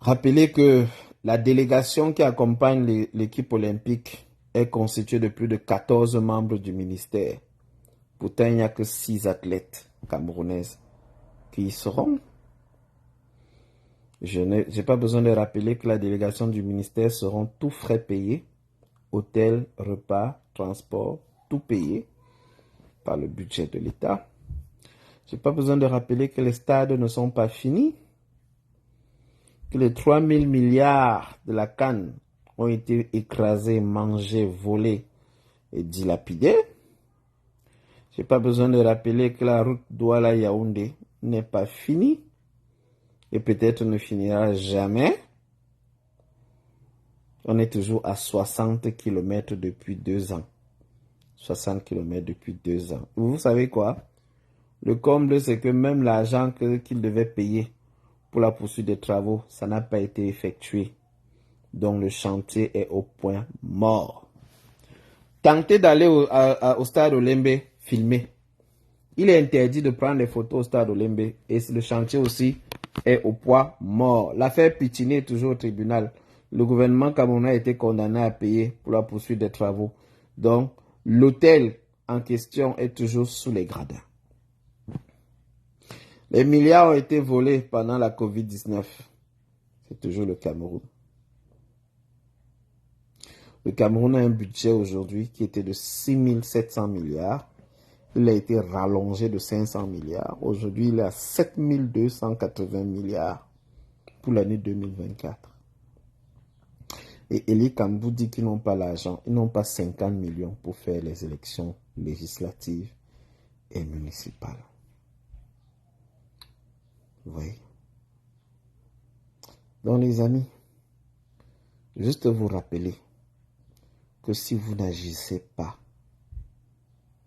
A: Rappelez que la délégation qui accompagne l'équipe olympique est constituée de plus de 14 membres du ministère. Pourtant, il n'y a que 6 athlètes camerounaises qui y seront. Je n'ai pas besoin de rappeler que la délégation du ministère seront tous frais payés. Hôtel, repas, transport, tout payé par le budget de l'État. Je n'ai pas besoin de rappeler que les stades ne sont pas finis, que les 3000 milliards de la CAN ont été écrasés, mangés, volés et dilapidés. Je n'ai pas besoin de rappeler que la route Douala-Yaoundé n'est pas finie et peut-être ne finira jamais. On est toujours à 60 km depuis 2 ans. 60 km depuis 2 ans. Vous savez quoi? Le comble, c'est que même l'argent qu'il devait payer pour la poursuite des travaux, ça n'a pas été effectué. Donc le chantier est au point mort. Tentez d'aller au stade Olembe filmer. Il est interdit de prendre des photos au stade Olembe. Et le chantier aussi est au point mort. L'affaire Pichini est toujours au tribunal. Le gouvernement camerounais a été condamné à payer pour la poursuite des travaux. Donc, l'hôtel en question est toujours sous les gradins. Les milliards ont été volés pendant la Covid-19. C'est toujours le Cameroun. Le Cameroun a un budget aujourd'hui qui était de 6700 milliards. Il a été rallongé de 500 milliards. Aujourd'hui, il est à 7280 milliards pour l'année 2024. Et Eli Kambou dit qu'ils n'ont pas l'argent. Ils n'ont pas 50 millions pour faire les élections législatives est municipal. Vous voyez? Donc les amis, juste vous rappeler que si vous n'agissez pas,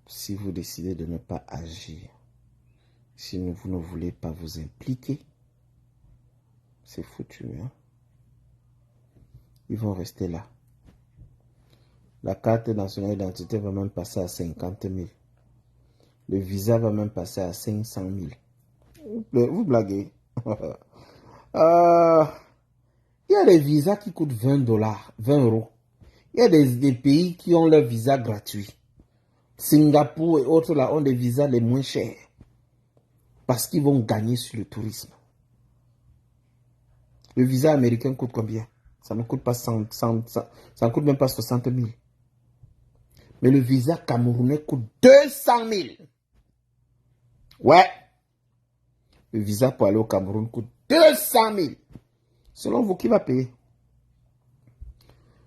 A: si vous décidez de ne pas agir, si vous ne voulez pas vous impliquer, c'est foutu. Hein? Ils vont rester là. La carte nationale d'identité va même passer à 50 000. Le visa va même passer à 500 000. Vous blaguez. Il y a des visas qui coûtent 20 dollars, 20 euros. Il y a des pays qui ont leur visa gratuit. Singapour et autres là ont des visas les moins chers. Parce qu'ils vont gagner sur le tourisme. Le visa américain coûte combien? Ça ne coûte pas ça ne coûte même pas 60 000. Mais le visa camerounais coûte 200 000. Ouais. Le visa pour aller au Cameroun coûte 200 000. Selon vous, qui va payer?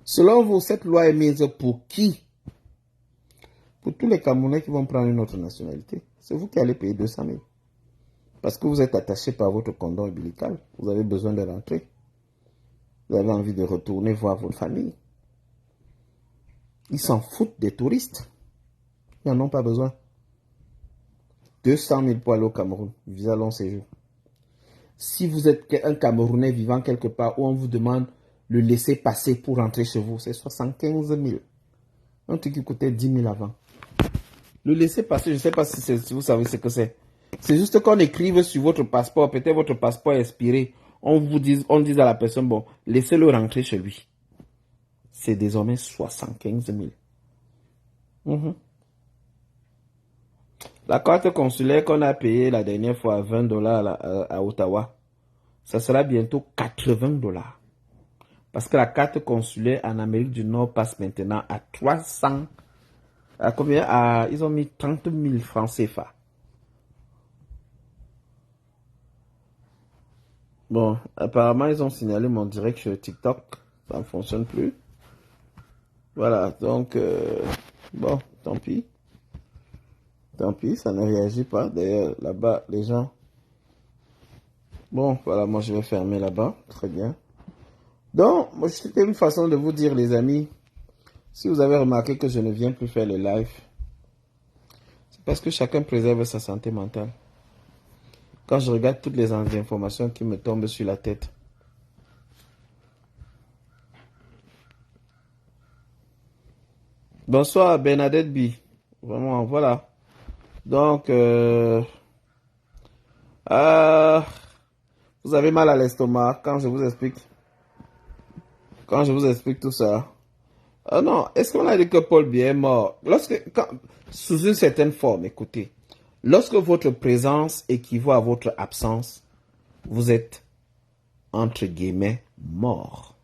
A: Selon vous, cette loi est mise pour qui? Pour tous les Camerounais qui vont prendre une autre nationalité. C'est vous qui allez payer 200 000. Parce que vous êtes attaché par votre cordon ombilical. Vous avez besoin de rentrer. Vous avez envie de retourner voir votre famille. Ils s'en foutent des touristes. Ils n'en ont pas besoin. 200 000 pour aller au Cameroun. Visa long séjour. Si vous êtes un Camerounais vivant quelque part où on vous demande le laisser passer pour rentrer chez vous, c'est 75 000. Un truc qui coûtait 10 000 avant. Le laisser passer, je ne sais pas si vous savez ce que c'est. C'est juste qu'on écrive sur votre passeport, peut-être votre passeport est expiré. On dit à la personne, bon, laissez-le rentrer chez lui. C'est désormais 75 000. La carte consulaire qu'on a payée la dernière fois à 20 dollars à Ottawa, ça sera bientôt 80 dollars. Parce que la carte consulaire en Amérique du Nord passe maintenant à 300. À combien? Ils ont mis 30 000 francs CFA. Bon, apparemment, ils ont signalé mon direct sur TikTok. Ça ne fonctionne plus. Voilà, donc, bon, tant pis. Tant pis, ça ne réagit pas. D'ailleurs, là-bas, les gens... Bon, voilà, moi, je vais fermer là-bas. Très bien. Donc, c'était une façon de vous dire, les amis, si vous avez remarqué que je ne viens plus faire les lives, c'est parce que chacun préserve sa santé mentale. Quand je regarde toutes les informations qui me tombent sur la tête, bonsoir Bernadette B. Vraiment, voilà. Donc, vous avez mal à l'estomac quand je vous explique. Quand je vous explique tout ça. Non, est-ce qu'on a dit que Paul Biya est mort? Sous une certaine forme, écoutez. Lorsque votre présence équivaut à votre absence, vous êtes, entre guillemets, mort.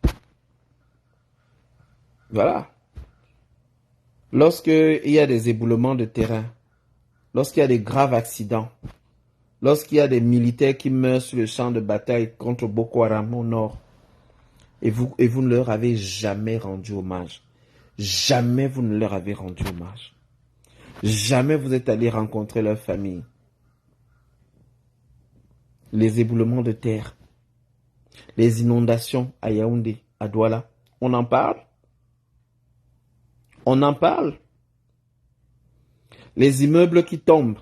A: Voilà. Lorsqu'il y a des éboulements de terrain, lorsqu'il y a des graves accidents, lorsqu'il y a des militaires qui meurent sur le champ de bataille contre Boko Haram au nord, et vous ne leur avez jamais rendu hommage. Jamais vous ne leur avez rendu hommage. Jamais vous êtes allé rencontrer leur famille. Les éboulements de terre, les inondations à Yaoundé, à Douala, on en parle? On en parle? Les immeubles qui tombent.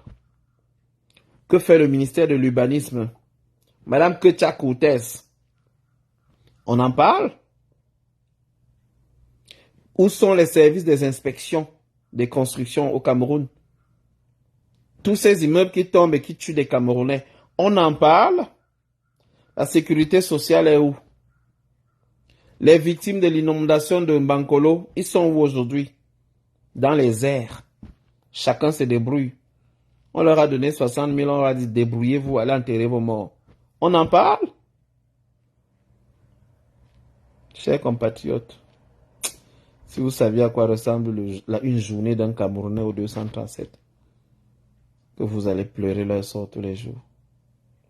A: Que fait le ministère de l'Urbanisme? Madame Ketia Koutès, on en parle? Où sont les services des inspections des constructions au Cameroun? Tous ces immeubles qui tombent et qui tuent des Camerounais, on en parle? La sécurité sociale est où? Les victimes de l'inondation de Mbankolo, ils sont où aujourd'hui? Dans les airs. Chacun se débrouille. On leur a donné 60 000, on leur a dit débrouillez-vous, allez enterrer vos morts. On en parle? Chers compatriotes, si vous saviez à quoi ressemble une journée d'un Camerounais au 237, que vous allez pleurer leur sort tous les jours.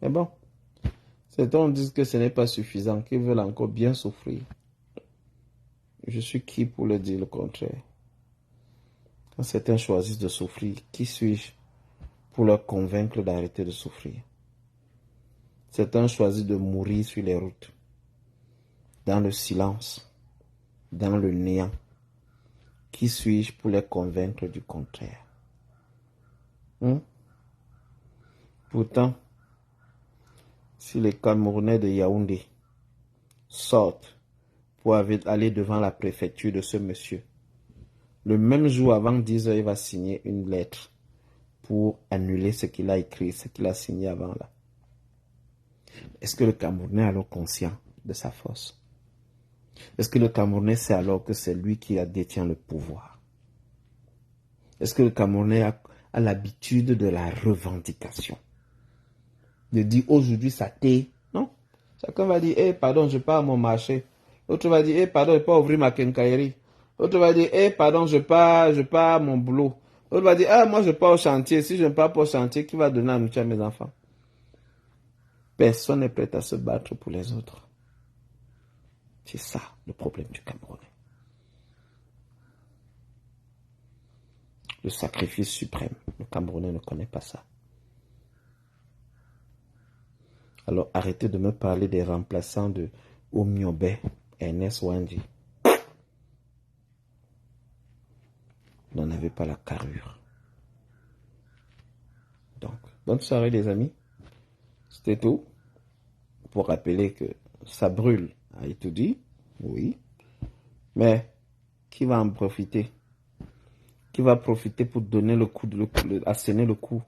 A: Mais bon, certains disent que ce n'est pas suffisant, qu'ils veulent encore bien souffrir. Je suis qui pour le dire le contraire? Quand certains choisissent de souffrir, qui suis-je pour leur convaincre d'arrêter de souffrir. Certains choisissent de mourir sur les routes, dans le silence, dans le néant. Qui suis-je pour les convaincre du contraire? Pourtant, si les Camerounais de Yaoundé sortent pour aller devant la préfecture de ce monsieur, le même jour avant 10 heures, il va signer une lettre pour annuler ce qu'il a écrit, ce qu'il a signé avant là. Est-ce que le Camerounais est alors conscient de sa force? Est-ce que le Camerounais sait alors que c'est lui qui détient le pouvoir? Est-ce que le Camerounais a l'habitude de la revendication? De dire aujourd'hui ça t'est? Non. Chacun va dire, pardon, je pars à mon marché. L'autre va dire, pardon, je ne peux pas ouvrir ma quincaillerie. L'autre va dire, pardon, je pars à mon boulot. L'autre va dire, moi je pars au chantier. Si je ne pars pas au chantier, qui va donner à nourriture à mes enfants? Personne n'est prêt à se battre pour les autres. C'est ça le problème du Camerounais. Le sacrifice suprême. Le Camerounais ne connaît pas ça. Alors arrêtez de me parler des remplaçants de Omiobe, Ernest Wandi. Vous n'en avez pas la carrure. Donc, bonne soirée les amis. C'était tout. Pour rappeler que ça brûle à Itoudi, oui. Mais qui va en profiter? Qui va profiter pour donner asséner le coup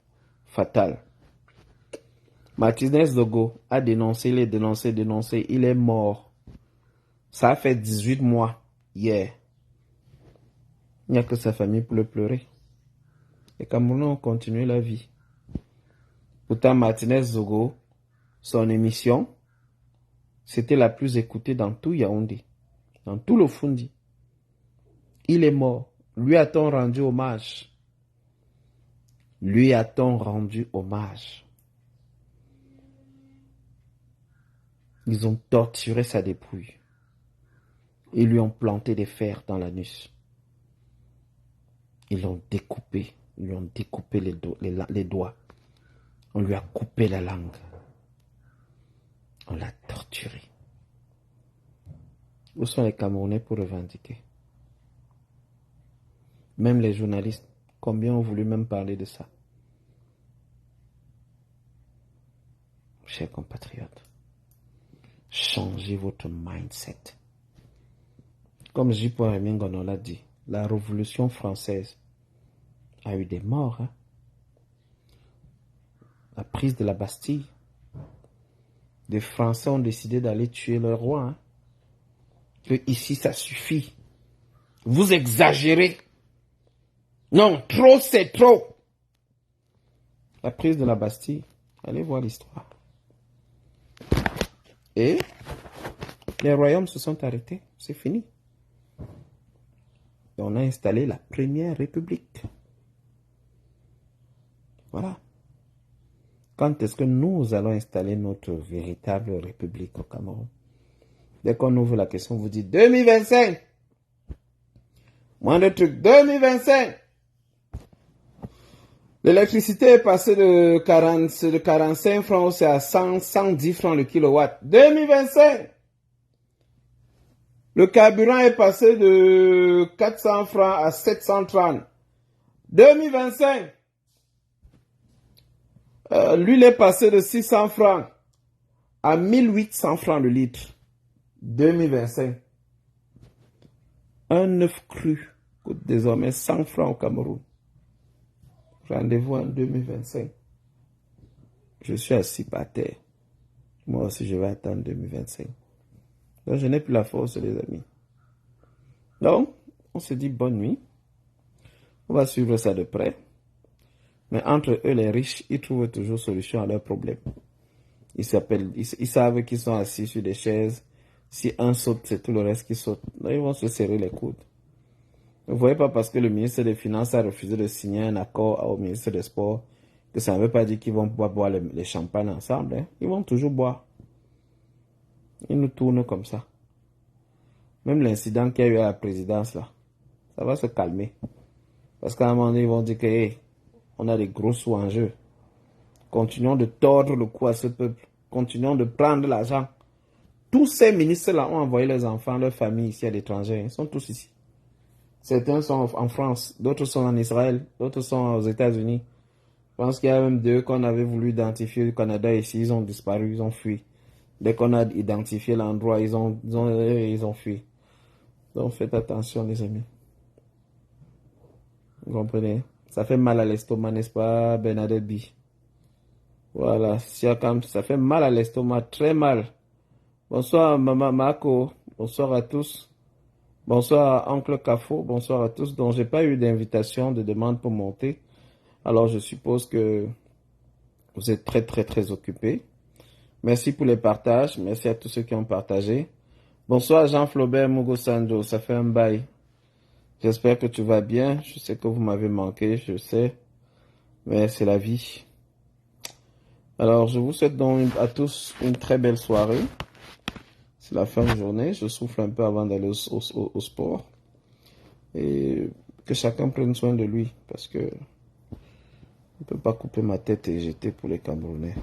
A: fatal? Martinez Dogo a dénoncé, il est mort. Ça a fait 18 mois hier. Il n'y a que sa famille pour le pleurer. Les Camerounais ont continué la vie. Pourtant, Martinez Dogo, son émission, c'était la plus écoutée dans tout Yaoundé, dans tout le Fundi. Il est mort. Lui a-t-on rendu hommage? Lui a-t-on rendu hommage? Ils ont torturé sa dépouille. Ils lui ont planté des fers dans l'anus. Ils l'ont découpé. Ils lui ont découpé les doigts. On lui a coupé la langue. On l'a torturé. Où sont les Camerounais pour revendiquer? Même les journalistes, combien ont voulu même parler de ça? Chers compatriotes, changez votre mindset. Comme J. Mingono l'a dit, la Révolution française a eu des morts. La prise de la Bastille. Des Français ont décidé d'aller tuer leur roi. Que ici, ça suffit. Vous exagérez. Non, trop, c'est trop. La prise de la Bastille, allez voir l'histoire. Et les royaumes se sont arrêtés. C'est fini. Et on a installé la première république. Voilà. Quand est-ce que nous allons installer notre véritable république au Cameroun? Dès qu'on ouvre la question, vous dites 2025. Moins de trucs, 2025. L'électricité est passée de 45 francs, c'est à 110 francs le kilowatt. 2025. Le carburant est passé de 400 francs à 730. 2025. L'huile est passée de 600 francs à 1800 francs le litre. 2025. Un œuf cru coûte désormais 100 francs au Cameroun. Rendez-vous en 2025. Je suis assis par terre. Moi aussi, je vais attendre 2025. Donc, je n'ai plus la force, les amis. Donc, on se dit bonne nuit. On va suivre ça de près. Mais entre eux, les riches, ils trouvent toujours solution à leurs problèmes. Ils savent qu'ils sont assis sur des chaises. Si un saute, c'est tout le reste qui saute. Donc, ils vont se serrer les coudes. Vous ne voyez pas parce que le ministre des Finances a refusé de signer un accord au ministre des Sports que ça ne veut pas dire qu'ils vont pouvoir boire les champagnes ensemble. Hein. Ils vont toujours boire. Ils nous tournent comme ça. Même l'incident qu'il y a eu à la présidence, là, ça va se calmer. Parce qu'à un moment donné, ils vont dire que On a des gros sous en jeu. Continuons de tordre le cou à ce peuple. Continuons de prendre l'argent. Tous ces ministres-là ont envoyé leurs enfants, leurs familles ici à l'étranger. Ils sont tous ici. Certains sont en France, d'autres sont en Israël, d'autres sont aux États-Unis. Je pense qu'il y a même deux qu'on avait voulu identifier au Canada ici, ils ont disparu, ils ont fui. Dès qu'on a identifié l'endroit, ils ont fui. Donc faites attention les amis. Vous comprenez? Ça fait mal à l'estomac, n'est-ce pas, Bernadette B? Voilà, ça fait mal à l'estomac, très mal. Bonsoir Maman Mako, bonsoir à tous. Bonsoir Oncle Kafo, bonsoir à tous. Donc j'ai pas eu d'invitation, de demande pour monter. Alors je suppose que vous êtes très occupés. Merci pour les partages, merci à tous ceux qui ont partagé. Bonsoir Jean-Flaubert Mugosanjo, ça fait un bail. J'espère que tu vas bien, je sais que vous m'avez manqué, je sais, mais c'est la vie. Alors je vous souhaite donc à tous une très belle soirée. C'est la fin de journée, je souffle un peu avant d'aller au sport. Et que chacun prenne soin de lui, parce que je ne peux pas couper ma tête et jeter pour les Camerounais.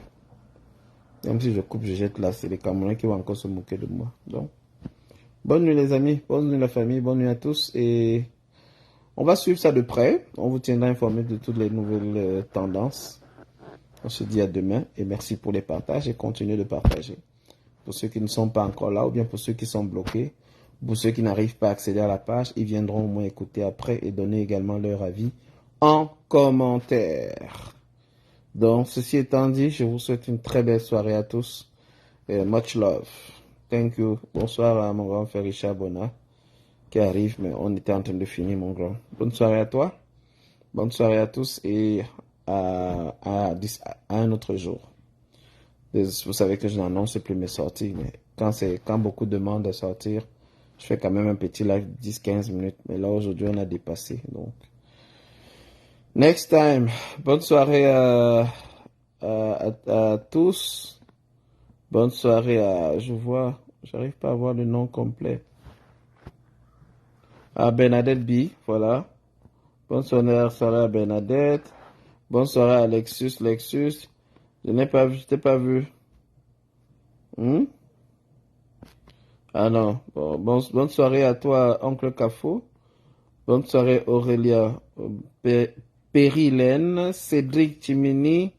A: Même si je coupe, je jette là, c'est les Camerounais qui vont encore se moquer de moi. Donc, bonne nuit les amis, bonne nuit la famille, bonne nuit à tous. Et on va suivre ça de près. On vous tiendra informé de toutes les nouvelles tendances. On se dit à demain et merci pour les partages et continuez de partager. Pour ceux qui ne sont pas encore là ou bien pour ceux qui sont bloqués, pour ceux qui n'arrivent pas à accéder à la page, ils viendront au moins écouter après et donner également leur avis en commentaire. Donc, ceci étant dit, je vous souhaite une très belle soirée à tous. Et much love. Thank you. Bonsoir à mon grand frère Richard Bona qui arrive, mais on était en train de finir, mon grand. Bonne soirée à toi. Bonne soirée à tous et à un autre jour. Vous savez que je n'annonce plus mes sorties, mais quand beaucoup demandent de sortir, je fais quand même un petit live de 10-15 minutes. Mais là, aujourd'hui, on a dépassé. Donc, next time. Bonne soirée à tous. Bonne soirée à... j'arrive pas à voir le nom complet. À Bernadette B, voilà. Bonne soirée à Bernadette. Bonne soirée à Lexus. Je t'ai pas vu. Ah non. Bon, bonne soirée à toi, Oncle Kafo. Bonne soirée, Aurélia. Périlène, Cédric Chimini,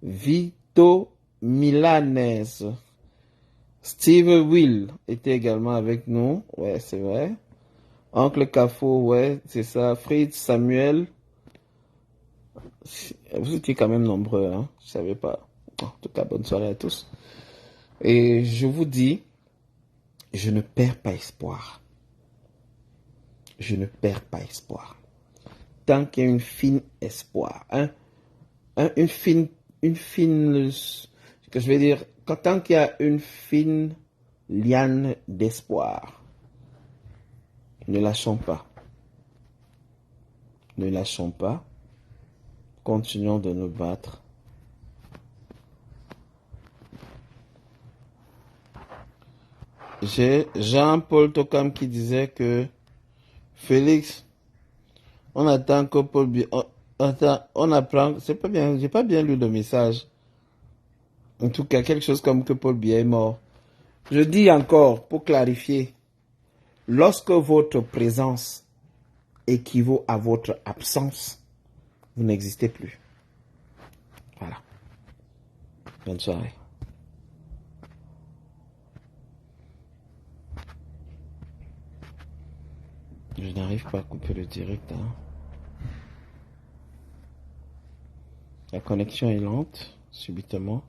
A: Vito Milanese. Steve Will était également avec nous. Ouais, c'est vrai. Oncle Kafo, ouais, c'est ça. Fritz, Samuel. Vous étiez quand même nombreux, hein. Je savais pas. En tout cas, bonne soirée à tous. Et je vous dis, je ne perds pas espoir. Je ne perds pas espoir. Tant qu'il y a une fine espoir, une fine, ce que je veux dire, tant qu'il y a une fine liane d'espoir, ne lâchons pas. Ne lâchons pas. Continuons de nous battre. J'ai Jean-Paul Tokam qui disait que Félix, on attend que Paul Biya, on apprend, c'est pas bien, j'ai pas bien lu le message. En tout cas, quelque chose comme que Paul Biya est mort. Je dis encore, pour clarifier, lorsque votre présence équivaut à votre absence, vous n'existez plus. Voilà. Bonne soirée. Je n'arrive pas à couper le direct. Hein. La connexion est lente, subitement.